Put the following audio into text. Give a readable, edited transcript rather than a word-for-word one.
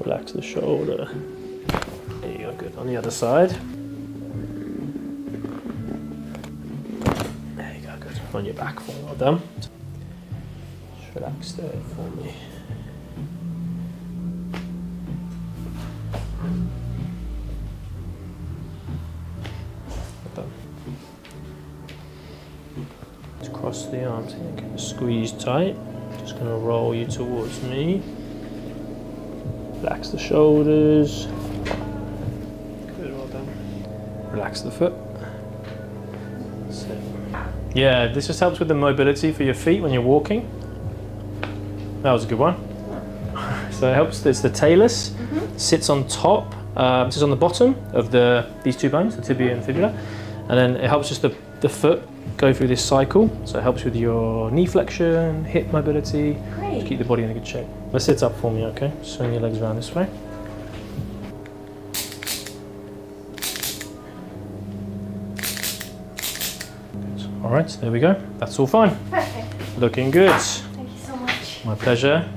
Relax the shoulder. There you go, good. On the other side. There you go, good. On your back, well done. Just relax there for me. Well done. Just cross the arms here, squeeze tight. Just going to roll you towards me. Relax the shoulders. Good, well done. Relax the foot. That's it. Yeah, this just helps with the mobility for your feet when you're walking. That was a good one. So it helps, there's the talus, sits on top, sits on the bottom of these two bones, the tibia and fibula. And then it helps just the foot go through this cycle. So it helps with your knee flexion, hip mobility. Great. To keep the body in a good shape. Let's sit up for me, okay? Swing your legs around this way. Good. All right, there we go. That's all fine. Perfect. Looking good. Thank you so much. My pleasure.